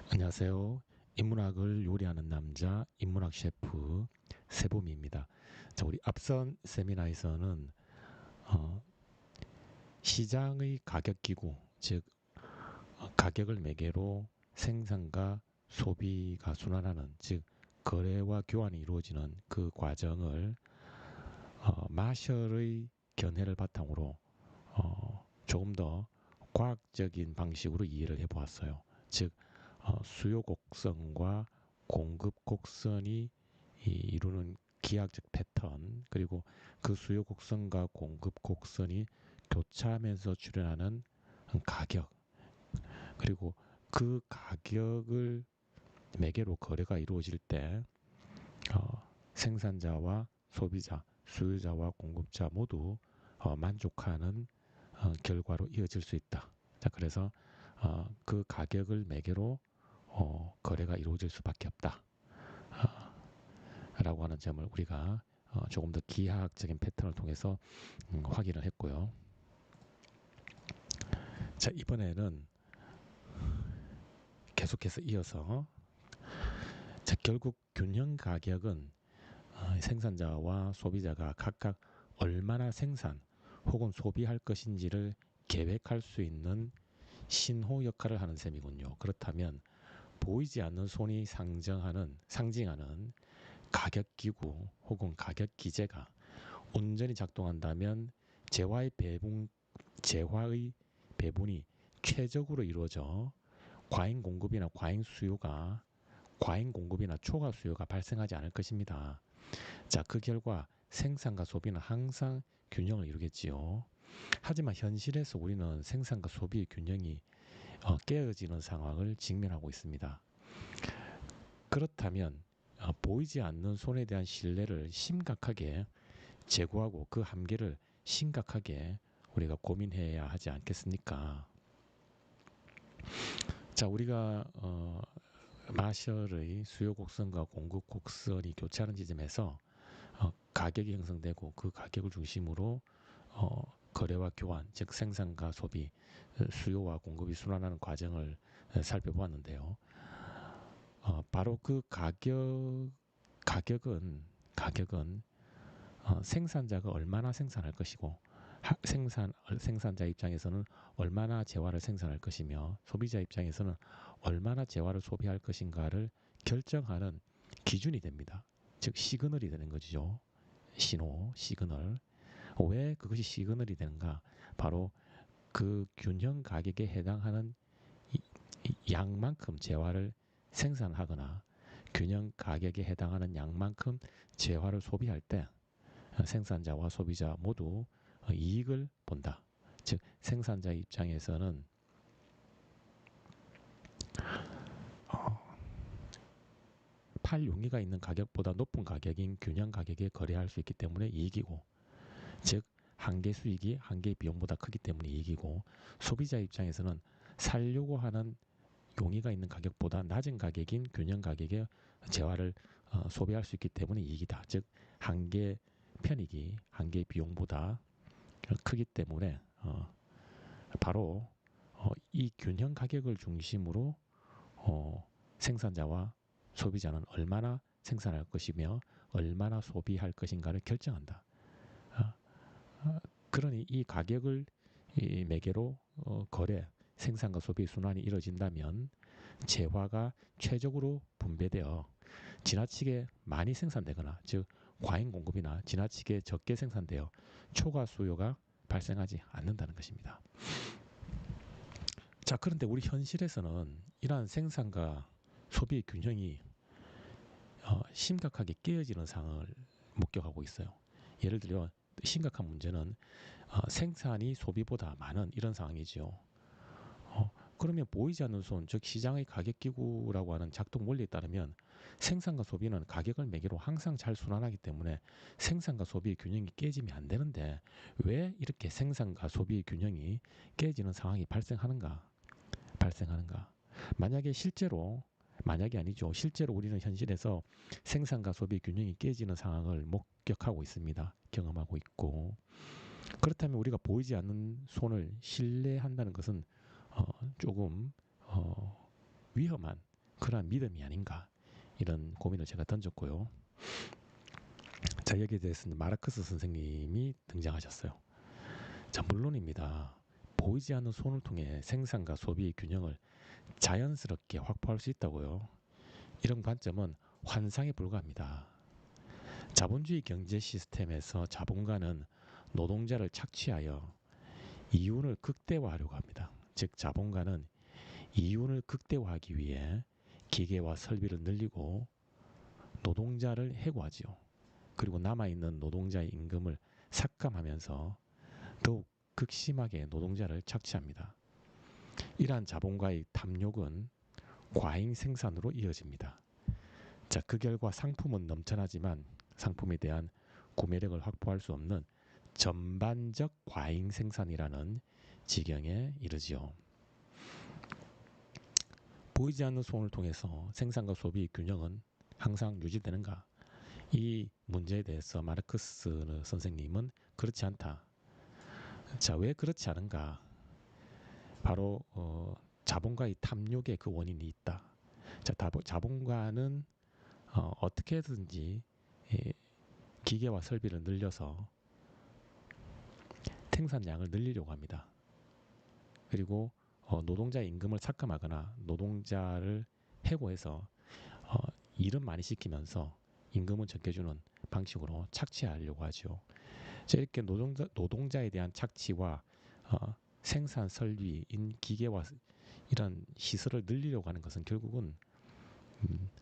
안녕하세요. 인문학을 요리하는 남자, 인문학 셰프 세봄입니다. 자, 우리 앞선 세미나에서는 어, 시장의 가격 기구, 즉 가격을 매개로 생산과 소비가 순환하는, 즉 거래와 교환이 이루어지는 그 과정을 마셜의 견해를 바탕으로 조금 더 과학적인 방식으로 이해를 해보았어요. 즉 수요 곡선과 공급 곡선이 이루는 기하학적 패턴, 그리고 그 수요 곡선과 공급 곡선이 교차하면서 출현하는 가격, 그리고 그 가격을 매개로 거래가 이루어질 때 생산자와 소비자, 수요자와 공급자 모두 만족하는 결과로 이어질 수 있다. 자, 그래서 그 가격을 매개로 거래가 이루어질 수밖에 없다. 라고 하는 점을 우리가 조금 더 기하학적인 패턴을 통해서 확인을 했고요. 자, 이번에는 계속해서 이어서 자, 결국 균형 가격은 생산자와 소비자가 각각 얼마나 생산 혹은 소비할 것인지를 계획할 수 있는 신호 역할을 하는 셈이군요. 그렇다면 보이지 않는 손이 상징하는 가격 기구 혹은 가격 기제가 온전히 작동한다면 재화의 배분이 최적으로 이루어져 과잉 공급이나 초과 수요가 발생하지 않을 것입니다. 자, 그 결과 생산과 소비는 항상 균형을 이루겠지요. 하지만 현실에서 우리는 생산과 소비의 균형이 깨어지는 상황을 직면하고 있습니다. 그렇다면 보이지 않는 손에 대한 신뢰를 심각하게 제고하고 그 한계를 심각하게 우리가 고민해야 하지 않겠습니까? 자, 우리가 마셜의 수요 곡선과 공급 곡선이 교차하는 지점에서 가격이 형성되고 그 가격을 중심으로 거래와 교환, 즉 생산과 소비, 수요와 공급이 순환하는 과정을 살펴보았는데요. 바로 그 가격은 생산자가 얼마나 생산할 것이고 생산자 입장에서는 얼마나 재화를 생산할 것이며 소비자 입장에서는 얼마나 재화를 소비할 것인가를 결정하는 기준이 됩니다. 즉 시그널이 되는 거죠. 시그널. 왜 그것이 시그널이 되는가? 바로 그 균형 가격에 해당하는 양만큼 재화를 생산하거나 균형 가격에 해당하는 양만큼 재화를 소비할 때 생산자와 소비자 모두 이익을 본다. 즉 생산자 입장에서는 팔 용의가 있는 가격보다 높은 가격인 균형 가격에 거래할 수 있기 때문에 이익이고, 즉 한계 수익이 한계 비용보다 크기 때문에 이익이고, 소비자 입장에서는 살려고 하는 용의가 있는 가격보다 낮은 가격인 균형 가격에 재화를 소비할 수 있기 때문에 이익이다. 즉 한계 편익이 한계 비용보다 크기 때문에 바로 이 균형 가격을 중심으로 생산자와 소비자는 얼마나 생산할 것이며 얼마나 소비할 것인가를 결정한다. 그러니 이 가격을 매개로 생산과 소비 순환이 이루어진다면 재화가 최적으로 분배되어 지나치게 많이 생산되거나, 즉 과잉 공급이나 지나치게 적게 생산되어 초과 수요가 발생하지 않는다는 것입니다. 자, 그런데 우리 현실에서는 이러한 생산과 소비의 균형이 심각하게 깨어지는 상황을 목격하고 있어요. 예를 들어 심각한 문제는 생산이 소비보다 많은 이런 상황이지요. 그러면 보이지 않는 손, 즉 시장의 가격 기구라고 하는 작동 원리에 따르면 생산과 소비는 가격을 매개로 항상 잘 순환하기 때문에 생산과 소비의 균형이 깨지면 안 되는데 왜 이렇게 생산과 소비의 균형이 깨지는 상황이 발생하는가? 만약이 아니죠. 실제로 우리는 현실에서 생산과 소비 균형이 깨지는 상황을 목격하고 있습니다. 경험하고 있고. 그렇다면 우리가 보이지 않는 손을 신뢰한다는 것은 조금 위험한, 그러한 믿음이 아닌가, 이런 고민을 제가 던졌고요. 자, 여기에 대해서는 마르크스 선생님이 등장하셨어요. 자, 물론입니다. 보이지 않는 손을 통해 생산과 소비의 균형을 자연스럽게 확보할 수 있다고요. 이런 관점은 환상에 불과합니다. 자본주의 경제 시스템에서 자본가는 노동자를 착취하여 이윤을 극대화하려고 합니다. 즉, 자본가는 이윤을 극대화하기 위해 기계와 설비를 늘리고 노동자를 해고하지요. 그리고 남아있는 노동자의 임금을 삭감하면서 더욱 극심하게 노동자를 착취합니다. 이러한 자본가의 탐욕은 과잉 생산으로 이어집니다. 자, 그 결과 상품은 넘쳐나지만 상품에 대한 구매력을 확보할 수 없는 전반적 과잉 생산이라는 지경에 이르지요. 보이지 않는 손을 통해서 생산과 소비의 균형은 항상 유지되는가? 이 문제에 대해서 마르크스 선생님은 그렇지 않다. 자, 왜 그렇지 않은가? 바로 자본가의 탐욕에 그 원인이 있다. 자, 자본가는 어떻게든지 기계와 설비를 늘려서 생산량을 늘리려고 합니다. 그리고 노동자의 임금을 삭감하거나 노동자를 해고해서 일은 많이 시키면서 임금은 적게 주는 방식으로 착취하려고 하죠. 자, 이렇게 노동자에 대한 착취와 생산 설비인 기계와 이런 시설을 늘리려고 하는 것은 결국은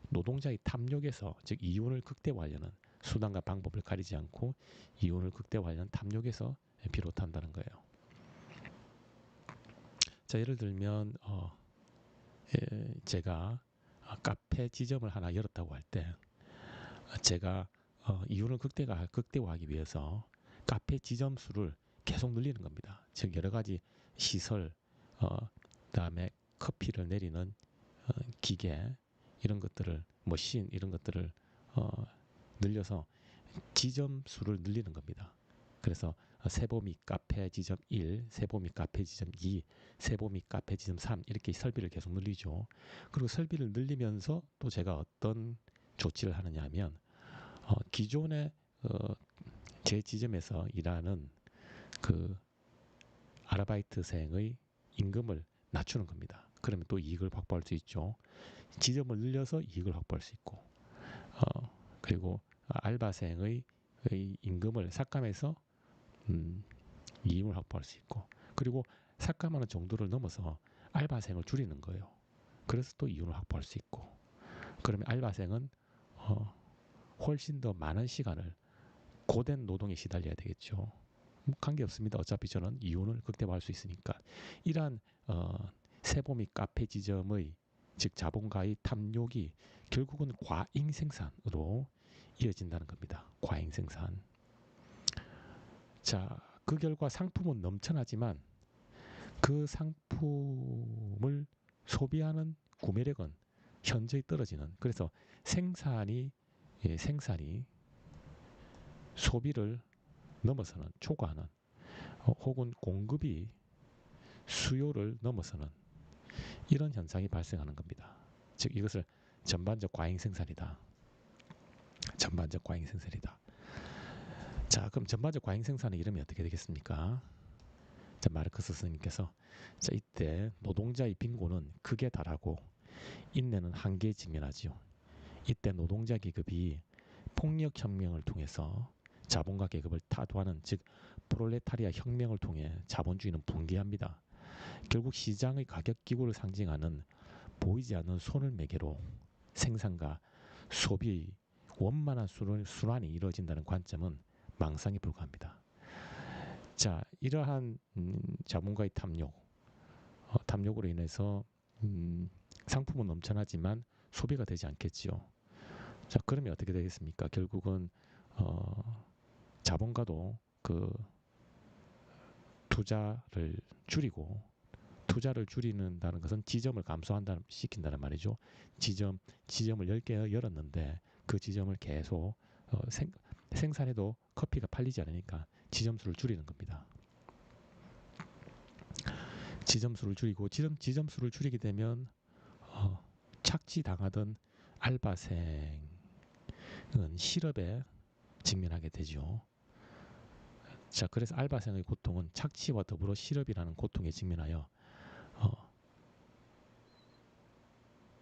노동자의 탐욕에서, 즉 이윤을 극대화하려는 수단과 방법을 가리지 않고 이윤을 극대화하려는 탐욕에서 비롯한다는 거예요. 자, 예를 들면 제가 카페 지점을 하나 열었다고 할 때 제가 이윤을 극대화하기 위해서 카페 지점 수를 계속 늘리는 겁니다. 즉 여러 가지 시설, 그다음에 커피를 내리는 기계, 이런 것들을, 머신 이런 것들을 늘려서 지점 수를 늘리는 겁니다. 그래서 세보미 카페 지점 1, 세보미 카페 지점 2, 세보미 카페 지점 3 이렇게 설비를 계속 늘리죠. 그리고 설비를 늘리면서 또 제가 어떤 조치를 하느냐 하면 기존에 제 지점에서 일하는 그 아르바이트생의 임금을 낮추는 겁니다. 그러면 또 이익을 확보할 수 있죠. 지점을 늘려서 이익을 확보할 수 있고, 그리고 알바생의 임금을 삭감해서 이익을 확보할 수 있고, 그리고 삭감하는 정도를 넘어서 알바생을 줄이는 거예요. 그래서 또 이윤을 확보할 수 있고, 그러면 알바생은 훨씬 더 많은 시간을 고된 노동에 시달려야 되겠죠. 관계없습니다. 어차피 저는 이윤을 극대화할 수 있으니까. 이러한 세보미 카페 지점의, 즉 자본가의 탐욕이 결국은 과잉 생산으로 이어진다는 겁니다. 과잉 생산. 자, 그 결과 상품은 넘쳐나지만 그 상품을 소비하는 구매력은 현저히 떨어지는, 그래서 생산이 소비를 넘어서는, 초과하는, 혹은 공급이 수요를 넘어서는 이런 현상이 발생하는 겁니다. 즉 이것을 전반적 과잉 생산이다. 전반적 과잉 생산이다. 자, 그럼 전반적 과잉 생산의 이름이 어떻게 되겠습니까? 자, 마르크스 선생님께서 자, 이때 노동자의 빈곤은 극에 달하고 인내는 한계에 직면하지요. 이때 노동자 계급이 폭력혁명을 통해서 자본가 계급을 타도하는, 즉 프롤레타리아 혁명을 통해 자본주의는 붕괴합니다. 결국 시장의 가격기구를 상징하는 보이지 않는 손을 매개로 생산과 소비의 원만한 순환이 이루어진다는 관점은 망상에 불과합니다. 자, 이러한 자본가의 탐욕으로 인해서 상품은 넘쳐나지만 소비가 되지 않겠지요. 자, 그러면 어떻게 되겠습니까? 결국은 자본가도 그 투자를 줄이는다는 것은 지점을 시킨다는 말이죠. 지점을 10개 열었는데 그 지점을 계속 생산해도 커피가 팔리지 않으니까 지점 수를 줄이는 겁니다. 지점 수를 줄이고 지점 수를 줄이게 되면 착취당하던 알바생은 실업에 직면하게 되죠. 자, 그래서 알바생의 고통은 착취와 더불어 실업이라는 고통에 직면하여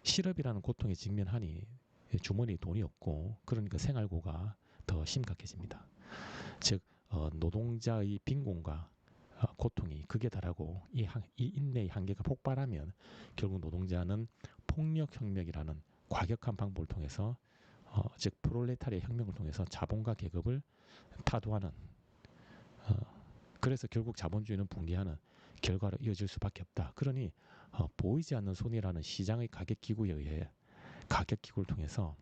실업이라는 고통에 직면하니 주머니에 돈이 없고 그러니까 생활고가 더 심각해집니다. 즉 노동자의 빈곤과 고통이 극에 달하고 이 인내의 한계가 폭발하면 결국 노동자는 폭력혁명이라는 과격한 방법을 통해서 즉 프롤레타리아 혁명을 통해서 자본가 계급을 타도하는 그래서 결국 자본주의는 붕괴하는 결과로 이어질 수밖에 없다. 그러니 보이지 않는 손이라는 시장의 가격기구에 의해 가격기구를 통해서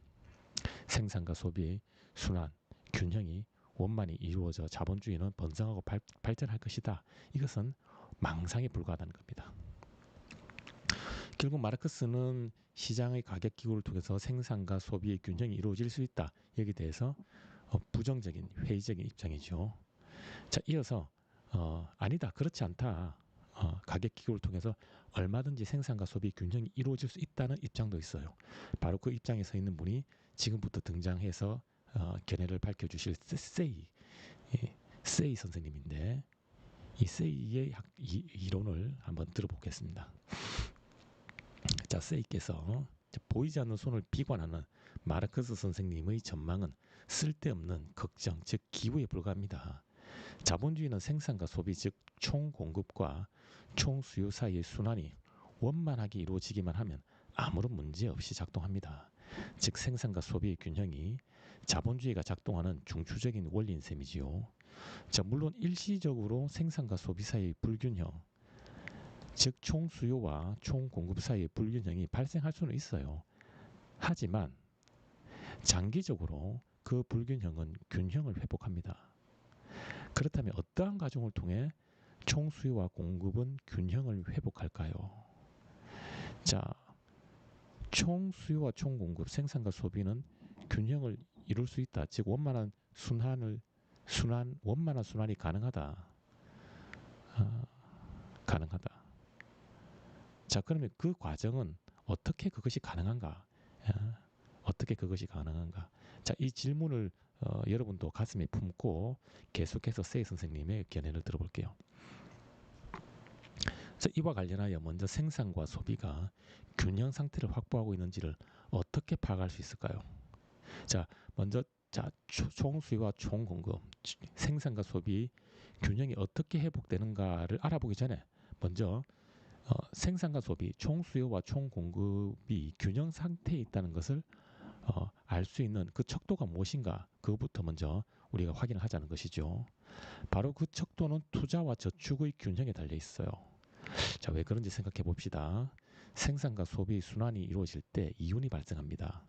생산과 소비의 순환, 균형이 원만히 이루어져 자본주의는 번성하고 발전할 것이다. 이것은 망상에 불과하다는 겁니다. 결국 마르크스는 시장의 가격기구를 통해서 생산과 소비의 균형이 이루어질 수 있다. 여기에 대해서 부정적인 회의적인 입장이죠. 자, 이어서 아니다, 그렇지 않다. 가격기구를 통해서 얼마든지 생산과 소비 균형이 이루어질 수 있다는 입장도 있어요. 바로 그 입장에 서 있는 분이 지금부터 등장해서 견해를 밝혀주실 세이 선생님인데 이 세이의 이론을 한번 들어보겠습니다. 자, 세이께서 보이지 않는 손을 비관하는 마르크스 선생님의 전망은 쓸데없는 걱정, 즉 기부에 불과합니다. 자본주의는 생산과 소비, 즉 총공급과 총수요 사이의 순환이 원만하게 이루어지기만 하면 아무런 문제 없이 작동합니다. 즉 생산과 소비의 균형이 자본주의가 작동하는 중추적인 원리인 셈이지요. 자, 물론 일시적으로 생산과 소비 사이의 불균형, 즉 총수요와 총공급 사이의 불균형이 발생할 수는 있어요. 하지만 장기적으로 그 불균형은 균형을 회복합니다. 그렇다면 어떠한 과정을 통해 총수요와 공급은 균형을 회복할까요? 자, 총수요와 총공급, 생산과 소비는 균형을 이룰 수 있다. 즉 원만한 순환이 가능하다. 가능하다. 자, 그러면 그 과정은 어떻게 그것이 가능한가? 어떻게 그것이 가능한가? 자, 이 질문을 여러분도 가슴에 품고 계속해서 세이 선생님의 견해를 들어볼게요. 자, 이와 관련하여 먼저 생산과 소비가 균형 상태를 확보하고 있는지를 어떻게 파악할 수 있을까요? 자, 먼저 총수요와 총공급, 생산과 소비 균형이 어떻게 회복되는가를 알아보기 전에 먼저 생산과 소비, 총수요와 총공급이 균형 상태에 있다는 것을 알 수 있는 그 척도가 무엇인가, 그것부터 먼저 우리가 확인을 하자는 것이죠. 바로 그 척도는 투자와 저축의 균형에 달려 있어요. 자, 왜 그런지 생각해 봅시다. 생산과 소비 순환이 이루어질 때 이윤이 발생합니다.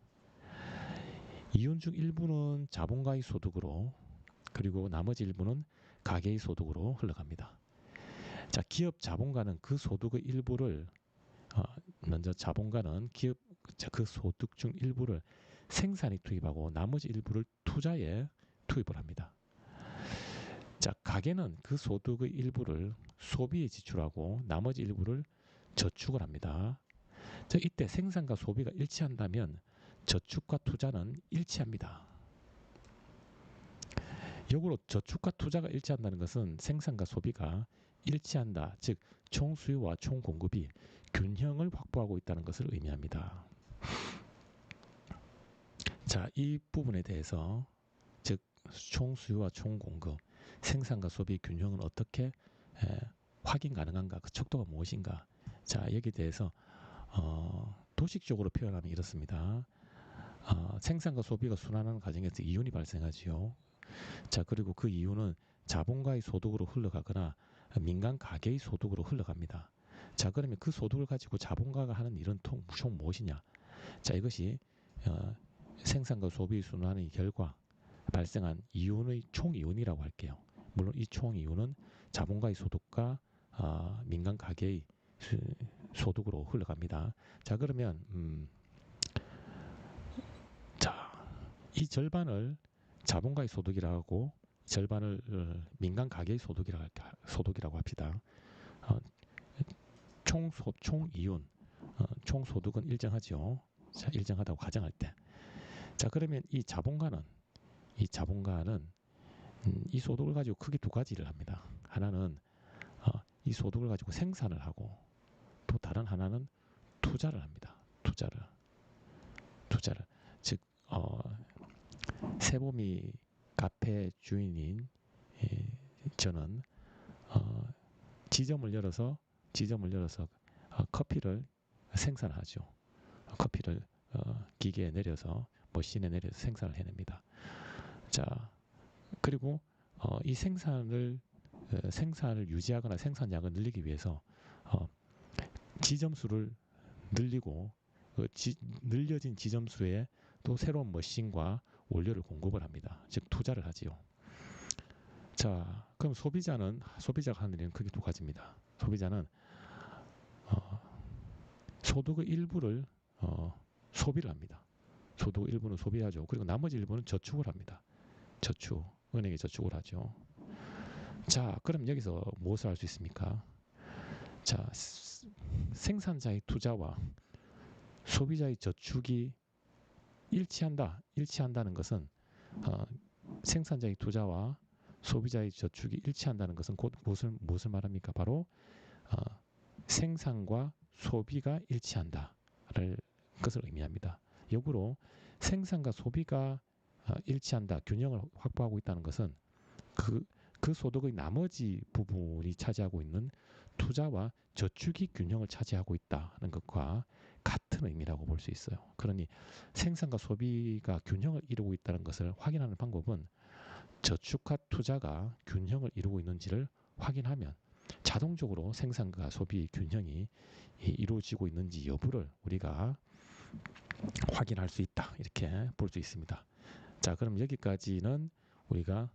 이윤 중 일부는 자본가의 소득으로, 그리고 나머지 일부는 가계의 소득으로 흘러갑니다. 자, 기업 자본가는 그 소득의 일부를 먼저 자본가는 그 소득 중 일부를 생산에 투입하고 나머지 일부를 투자에 투입을 합니다. 자, 가계는 그 소득의 일부를 소비에 지출하고 나머지 일부를 저축을 합니다. 자, 이때 생산과 소비가 일치한다면 저축과 투자는 일치합니다. 역으로 저축과 투자가 일치한다는 것은 생산과 소비가 일치한다. 즉 총수요와 총공급이 균형을 확보하고 있다는 것을 의미합니다. 자, 이 부분에 대해서 즉 총수요와 총공급, 생산과 소비 균형은 어떻게 확인 가능한가, 그 척도가 무엇인가. 자, 여기에 대해서 도식적으로 표현하면 이렇습니다. 생산과 소비가 순환하는 과정에서 이윤이 발생하지요. 자, 그리고 그 이윤은 자본가의 소득으로 흘러가거나 민간 가계의 소득으로 흘러갑니다. 자, 그러면 그 소득을 가지고 자본가가 하는 일은 총 무엇이냐? 자, 이것이 생산과 소비 순환의 결과 발생한 이윤의 총이윤이라고 할게요. 물론 이 총이윤은 자본가의 소득과 민간 가계의 소득으로 흘러갑니다. 자, 그러면 이 절반을 자본가의 소득이라고 하고 절반을 민간 가계의 소득이라고 합시다. 총이윤, 총소득은 일정하죠. 자, 일정하다고 가정할 때. 자, 그러면 이 자본가는 이 소득을 가지고 크게 두 가지를 합니다. 하나는 이 소득을 가지고 생산을 하고 또 다른 하나는 투자를 합니다. 투자를. 즉 세범이 카페 주인인 저는 지점을 열어서 커피를 생산하죠. 커피를 기계에 내려서 머신에 내려서 생산을 해냅니다. 자, 그리고 이 생산을 유지하거나 생산량을 늘리기 위해서 지점 수를 늘리고 늘려진 지점 수에 또 새로운 머신과 원료를 공급을 합니다. 즉 투자를 하지요. 자, 그럼 소비자가 하는 일은 크게 두 가지입니다. 소비자는 소득의 일부를 소비를 합니다. 소득 일부는 소비하죠. 그리고 나머지 일부는 저축을 합니다. 은행에 저축을 하죠. 자, 그럼 여기서 무엇을 할 수 있습니까? 자, 생산자의 투자와 소비자의 저축이 일치한다는 것은 생산자의 투자와 소비자의 저축이 일치한다는 것은 곧 무엇을 말합니까? 바로 생산과 소비가 일치한다를 것을 의미합니다. 역으로 생산과 소비가 일치한다, 균형을 확보하고 있다는 것은 그 소득의 나머지 부분이 차지하고 있는 투자와 저축이 균형을 차지하고 있다는 것과 같은 의미라고 볼 수 있어요. 그러니 생산과 소비가 균형을 이루고 있다는 것을 확인하는 방법은 저축과 투자가 균형을 이루고 있는지를 확인하면 자동적으로 생산과 소비의 균형이 이루어지고 있는지 여부를 우리가 확인할 수 있다. 이렇게 볼 수 있습니다. 자, 그럼 여기까지는 우리가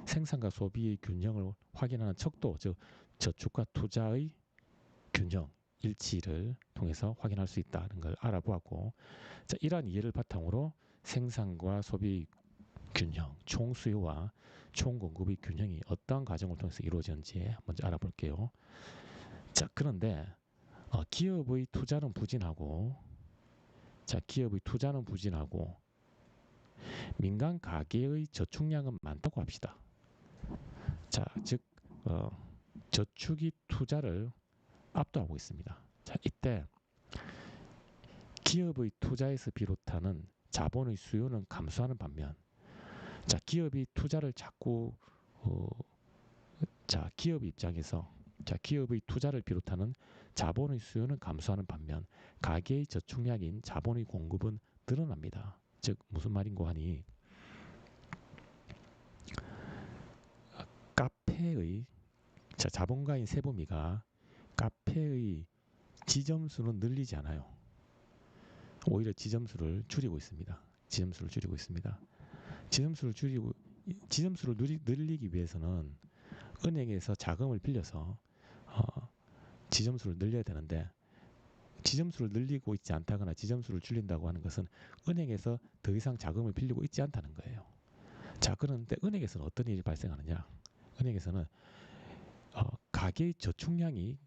생산과 소비의 균형을 확인하는 척도, 즉 저축과 투자의 균형, 일치를 통해서 확인할 수 있다는 걸 알아보았고, 자, 이러한 이해를 바탕으로 생산과 소비의 균형, 총수요와 총공급의 균형이 어떠한 과정을 통해서 이루어지는지 먼저 알아볼게요. 자, 그런데 기업의 투자는 부진하고 민간 가계의 저축량은 많다고 합시다. 자, 즉 저축이 투자를 압도하고 있습니다. 자, 이때 기업의 투자에서 비롯하는 자본의 수요는 감소하는 반면, 자, 기업이 투자를 자꾸 기업의 입장에서 기업의 투자를 비롯하는 자본의 수요는 감소하는 반면 가계의 저축량인 자본의 공급은 늘어납니다. 즉 무슨 말인고 하니 자본가인 세범이가 카페의 지점수는 늘리지 않아요. 오히려 지점수를 줄이고 있습니다. 지점수를 늘리기 위해서는 은행에서 자금을 빌려서 지점수를 늘려야 되는데, 지점수를 늘리고 있지 않다거나 지점수를 줄인다고 하는 것은 은행에서 더 이상 자금을 빌리고 있지 않다는 거예요. 자, 그런데 은행에서는 어떤 일이 발생하느냐? 은행에서는 가계의 저축량이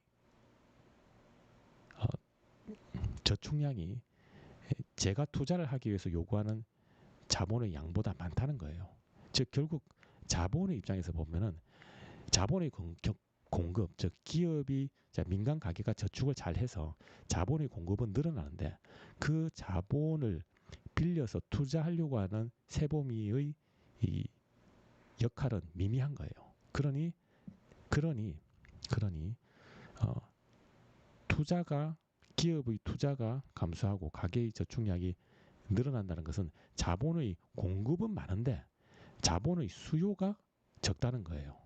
제가 투자를 하기 위해서 요구하는 자본의 양보다 많다는 거예요. 즉 결국 자본의 입장에서 보면은 자본의 공급, 즉 기업이 민간 가계가 저축을 잘 해서 자본의 공급은 늘어나는데 그 자본을 빌려서 투자하려고 하는 세범이의 이 역할은 미미한 거예요. 그러니 기업의 투자가 감소하고 가계의 저축량이 늘어난다는 것은 자본의 공급은 많은데 자본의 수요가 적다는 거예요.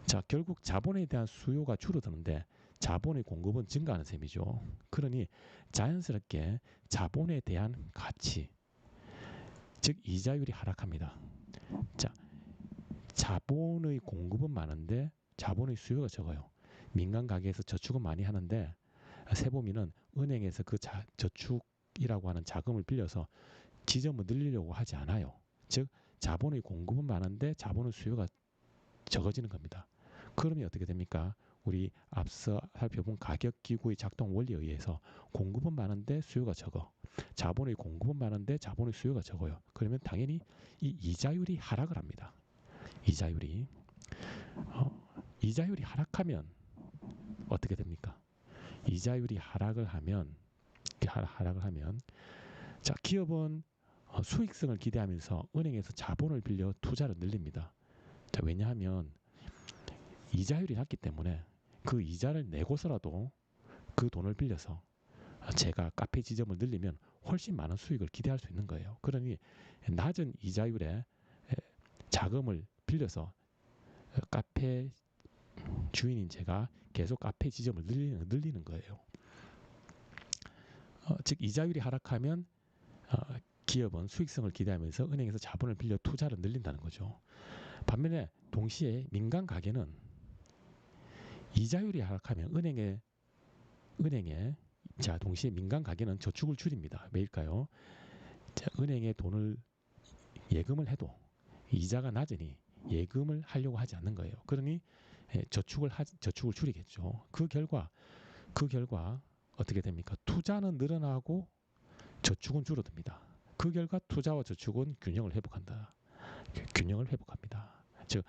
자, 결국 자본에 대한 수요가 줄어드는데 자본의 공급은 증가하는 셈이죠. 그러니 자연스럽게 자본에 대한 가치, 즉 이자율이 하락합니다. 자, 자본의 공급은 많은데 자본의 수요가 적어요. 민간 가게에서 저축은 많이 하는데 세범이는 은행에서 그 저축이라고 하는 자금을 빌려서 지점을 늘리려고 하지 않아요. 즉 자본의 공급은 많은데 자본의 수요가 적어지는 겁니다. 그러면 어떻게 됩니까? 우리 앞서 살펴본 가격기구의 작동 원리에 의해서 공급은 많은데 수요가 적어. 자본의 공급은 많은데 자본의 수요가 적어요. 그러면 당연히 이 이자율이 하락을 합니다. 이자율이. 이자율이 하락하면 어떻게 됩니까? 이자율이 하락을 하면 자, 기업은 수익성을 기대하면서 은행에서 자본을 빌려 투자를 늘립니다. 자, 왜냐하면 이자율이 낮기 때문에 그 이자를 내고서라도 그 돈을 빌려서 제가 카페 지점을 늘리면 훨씬 많은 수익을 기대할 수 있는 거예요. 그러니 낮은 이자율에 자금을 빌려서 카페 주인인 제가 계속 카페 지점을 늘리는 거예요. 즉 이자율이 하락하면 기업은 수익성을 기대하면서 은행에서 자본을 빌려 투자를 늘린다는 거죠. 반면에 동시에 민간 가게는 이자율이 하락하면 은행에 자 동시에 민간 가게는 저축을 줄입니다. 왜일까요? 자, 은행에 돈을 예금을 해도 이자가 낮으니 예금을 하려고 하지 않는 거예요. 그러니 저축을 줄이겠죠. 그 결과 어떻게 됩니까? 투자는 늘어나고 저축은 줄어듭니다. 그 결과 투자와 저축은 균형을 회복합니다. 즉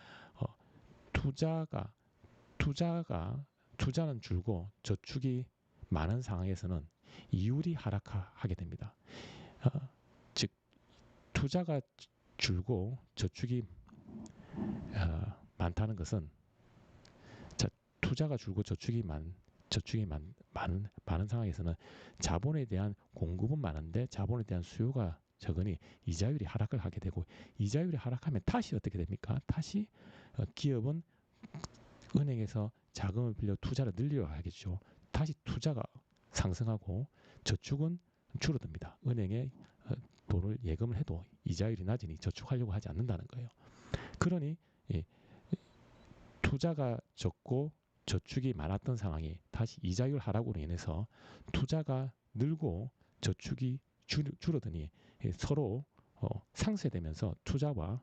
투자는 줄고 저축이 많은 상황에서는 이율이 하락하게 됩니다. 즉 투자가 줄고 저축이 많다는 것은 투자가 줄고 저축이 많은 상황에서는 자본에 대한 공급은 많은데 자본에 대한 수요가 적으니 이자율이 하락을 하게 되고 이자율이 하락하면 다시 어떻게 됩니까? 다시 기업은 은행에서 자금을 빌려 투자를 늘리려 하겠죠. 다시 투자가 상승하고 저축은 줄어듭니다. 은행에 돈을 예금을 해도 이자율이 낮으니 저축하려고 하지 않는다는 거예요. 그러니 투자가 적고 저축이 많았던 상황이 다시 이자율 하락으로 인해서 투자가 늘고 저축이 줄어드니 서로 상쇄되면서 투자와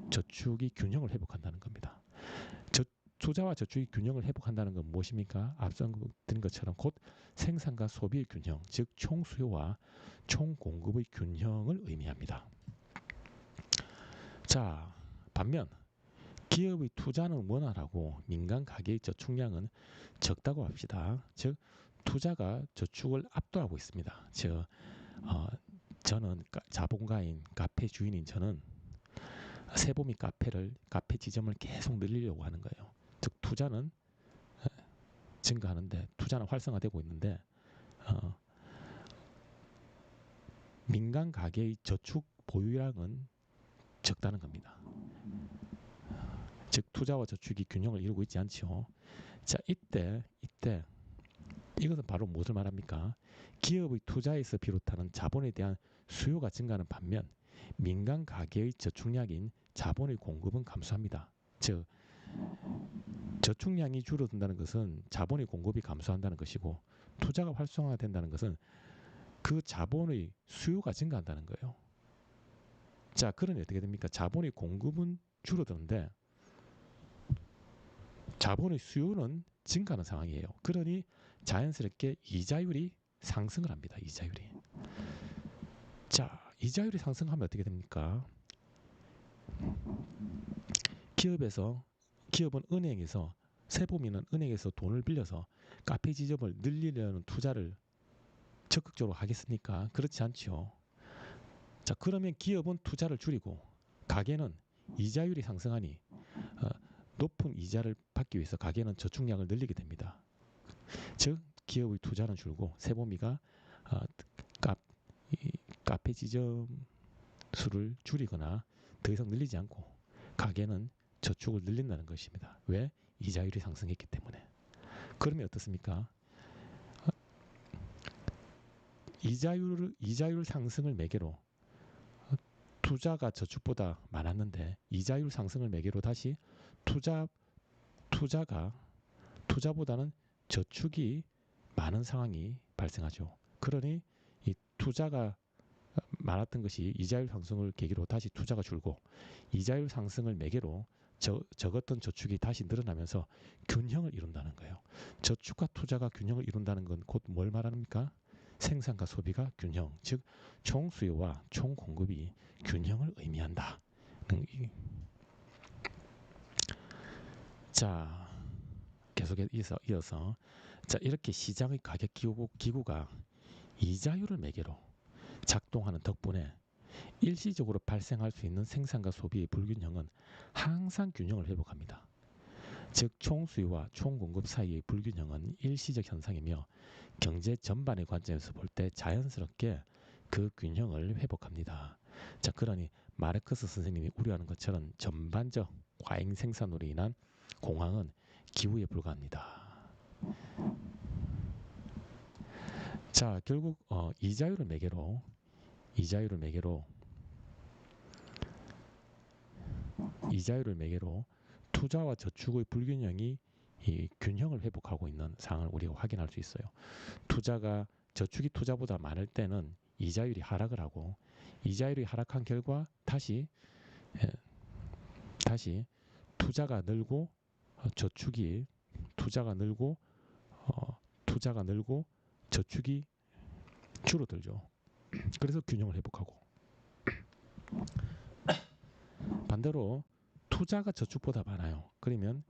저축이 균형을 회복한다는 겁니다. 투자와 저축이 균형을 회복한다는 건 무엇입니까? 앞서 드린 것처럼 곧 생산과 소비의 균형, 즉 총수요와 총공급의 균형을 의미합니다. 자, 반면 기업의 투자는 원활하고 민간 가계의 저축량은 적다고 합시다. 즉 투자가 저축을 압도하고 있습니다. 즉 저는 자본가인 카페 주인인 저는 세봄이 카페 지점을 계속 늘리려고 하는 거예요. 즉 투자는 증가하는데 투자는 활성화되고 있는데 민간 가계의 저축 보유량은 적다는 겁니다. 즉 투자와 저축이 균형을 이루고 있지 않죠. 자 이때 이것은 바로 무엇을 말합니까? 기업의 투자에서 비롯하는 자본에 대한 수요가 증가하는 반면 민간 가계의 저축량인 자본의 공급은 감소합니다. 즉 저축량이 줄어든다는 것은 자본의 공급이 감소한다는 것이고 투자가 활성화된다는 것은 그 자본의 수요가 증가한다는 거예요. 자 그러니 어떻게 됩니까? 자본의 공급은 줄어드는데 자본의 수요는 증가하는 상황이에요. 그러니 자연스럽게 이자율이 상승을 합니다. 이자율이 상승하면 어떻게 됩니까? 기업은 은행에서 세법인은 은행에서 돈을 빌려서 카페 지점을 늘리려는 투자를 적극적으로 하겠습니까? 그렇지 않죠. 자 그러면 기업은 투자를 줄이고 가게는 이자율이 상승하니 높은 이자를 받기 위해서 가게는 저축량을 늘리게 됩니다. 즉 기업의 투자는 줄고 세보미가 카페 지점 수를 줄이거나 더 이상 늘리지 않고 가게는 저축을 늘린다는 것입니다. 왜? 이자율이 상승했기 때문에. 그러면 어떻습니까? 이자율 상승을 매개로 투자가 저축보다 많았는데 이자율 상승을 매개로 다시 투자보다는 저축이 많은 상황이 발생하죠. 그러니 이 투자가 많았던 것이 이자율 상승을 계기로 다시 투자가 줄고 이자율 상승을 매개로 적었던 저축이 다시 늘어나면서 균형을 이룬다는 거예요. 저축과 투자가 균형을 이룬다는 건 곧 뭘 말합니까? 생산과 소비가 균형, 즉 총수요와 총공급이 균형을 의미한다. 자, 계속 이어서 자, 이렇게 시장의 가격 기구가 이자율을 매개로 작동하는 덕분에 일시적으로 발생할 수 있는 생산과 소비의 불균형은 항상 균형을 회복합니다. 즉 총수요와 총공급 사이의 불균형은 일시적 현상이며 경제 전반의 관점에서 볼 때 자연스럽게 그 균형을 회복합니다. 자, 그러니 마르크스 선생님이 우려하는 것처럼 전반적 과잉 생산으로 인한 공황은 기후에 불과합니다. 자, 결국 이자율을 매개로 투자와 저축의 불균형이 이 균형을 회복하고 있는 상황을 우리가 확인할 수 있어요. 저축이 투자보다 많을 때는 이자율이 하락을 하고 이자율이 하락한 결과 다시 투자가 늘고 저축이 줄어들죠. 그래서 균형을 회복하고 반대로 투자가 저축보다 많아요. 그러면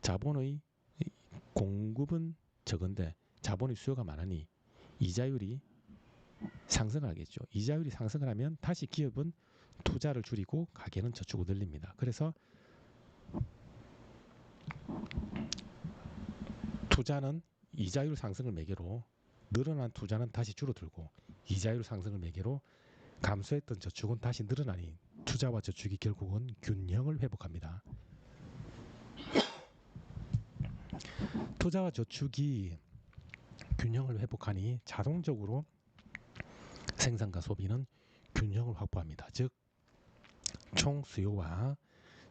자본의 공급은 적은데 자본의 수요가 많으니 이자율이 상승하겠죠. 이자율이 상승을 하면 다시 기업은 투자를 줄이고 가계는 저축을 늘립니다. 그래서 투자는 이자율 상승을 매개로 늘어난 투자는 다시 줄어들고 이자율 상승을 매개로 감소했던 저축은 다시 늘어나니 투자와 저축이 결국은 균형을 회복합니다. 투자와 저축이 균형을 회복하니 자동적으로 생산과 소비는 균형을 확보합니다. 즉 총수요와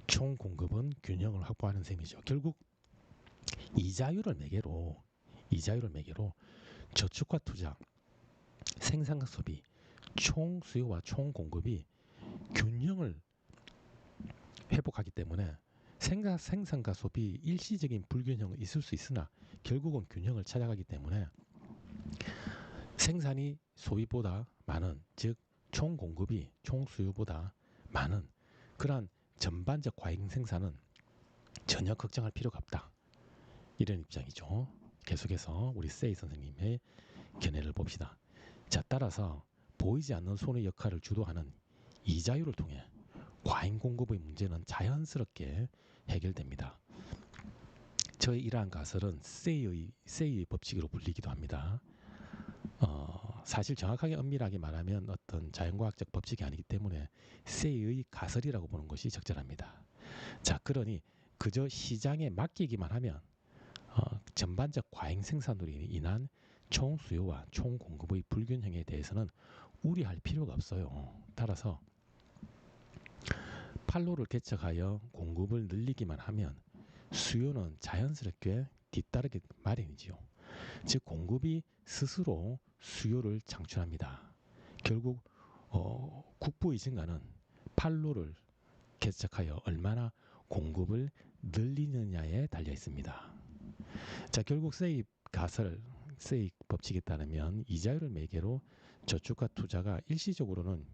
총공급은 균형을 확보하는 셈이죠. 결국 이자율을 매개로 저축과 투자, 생산과 소비, 총수요와 총공급이 균형을 회복하기 때문에 생산과 소비 일시적인 불균형은 있을 수 있으나 결국은 균형을 찾아가기 때문에 생산이 소비보다 많은, 즉 총공급이 총수요보다 많은 그러한 전반적 과잉 생산은 전혀 걱정할 필요가 없다. 이런 입장이죠. 계속해서 우리 세이 선생님의 견해를 봅시다. 자, 따라서 보이지 않는 손의 역할을 주도하는 이자율을 통해 과잉 공급의 문제는 자연스럽게 해결됩니다. 저의 이러한 가설은 세이의 법칙으로 불리기도 합니다. 사실 정확하게 엄밀하게 말하면 어떤 자연과학적 법칙이 아니기 때문에 세이의 가설이라고 보는 것이 적절합니다. 자, 그러니 그저 시장에 맡기기만 하면 전반적 과잉 생산으로 인한 총수요와 총공급의 불균형에 대해서는 우려할 필요가 없어요. 따라서 판로를 개척하여 공급을 늘리기만 하면 수요는 자연스럽게 뒤따르기 마련이지요. 즉 공급이 스스로 수요를 창출합니다. 결국 국부의 증가는 판로를 개척하여 얼마나 공급을 늘리느냐에 달려 있습니다. 자, 결국 세이 법칙에 따르면 이자율을 매개로 저축과 투자가 일시적으로는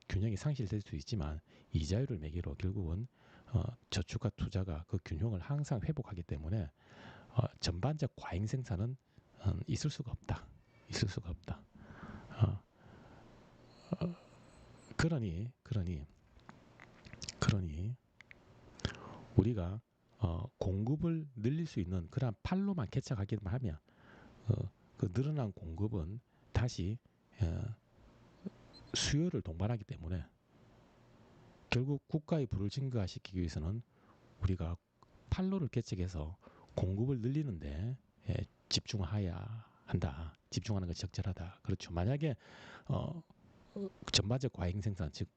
균형이 상실될 수 있지만 이자율을 매개로 결국은 저축과 투자가 그 균형을 항상 회복하기 때문에 전반적 과잉 생산은 있을 수가 없다. 그러니 우리가 공급을 늘릴 수 있는 그러한 판로만 개척하기만 하면 그 늘어난 공급은 다시 수요를 동반하기 때문에 결국 국가의 부를 증가시키기 위해서는 우리가 판로를 개척해서 공급을 늘리는데 집중해야 한다. 집중하는 것이 적절하다. 그렇죠. 만약에 전반적 과잉 생산, 즉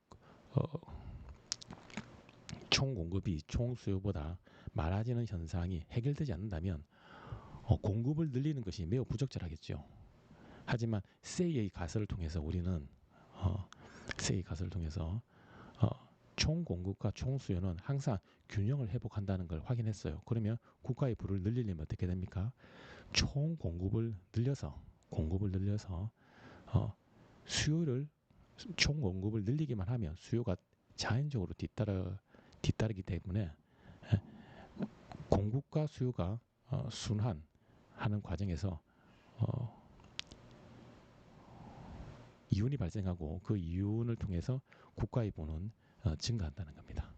총공급이 총수요보다 많아지는 현상이 해결되지 않는다면 공급을 늘리는 것이 매우 부적절하겠죠. 하지만 세이의 가설을 통해서 우리는 세이 가설을 통해서 어, 총 공급과 총 수요는 항상 균형을 회복한다는 걸 확인했어요. 그러면 국가의 부를 늘리려면 어떻게 됩니까? 총 공급을 늘려서 수요를 총 공급을 늘리기만 하면 수요가 자연적으로 뒤따르기 때문에 공급과 수요가 순환하는 과정에서 이윤이 발생하고 그 이윤을 통해서 국가의 부는 증가한다는 겁니다.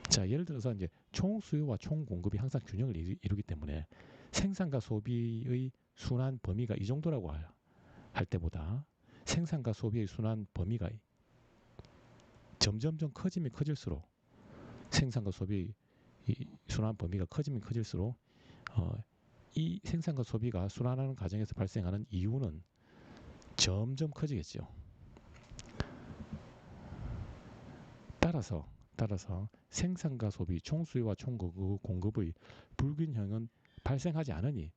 자, 예를 들어서 이제 총 수요와 총 공급이 항상 균형을 이루기 때문에 생산과 소비의 순환 범위가 이 정도라고 할 때보다 생산과 소비의 순환 범위가 점점점 커지면 커질수록 생산과 소비의 순환 범위가 커지면 커질수록 이 생산과 소비가 순환하는 과정에서 발생하는 이윤은 점점 커지겠죠. 따라서 생산과 소비, 총수요와 총공급의 불균형은 발생하지 않으니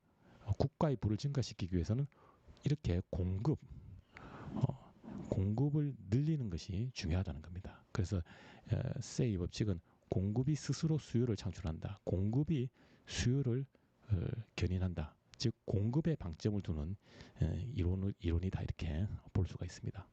국가의 부를 증가시키기 위해서는 이렇게 공급을 늘리는 것이 중요하다는 겁니다. 그래서 세이 법칙은 공급이 스스로 수요를 창출한다. 공급이 수요를 견인한다. 즉 공급에 방점을 두는 이론이다 이렇게 볼 수가 있습니다.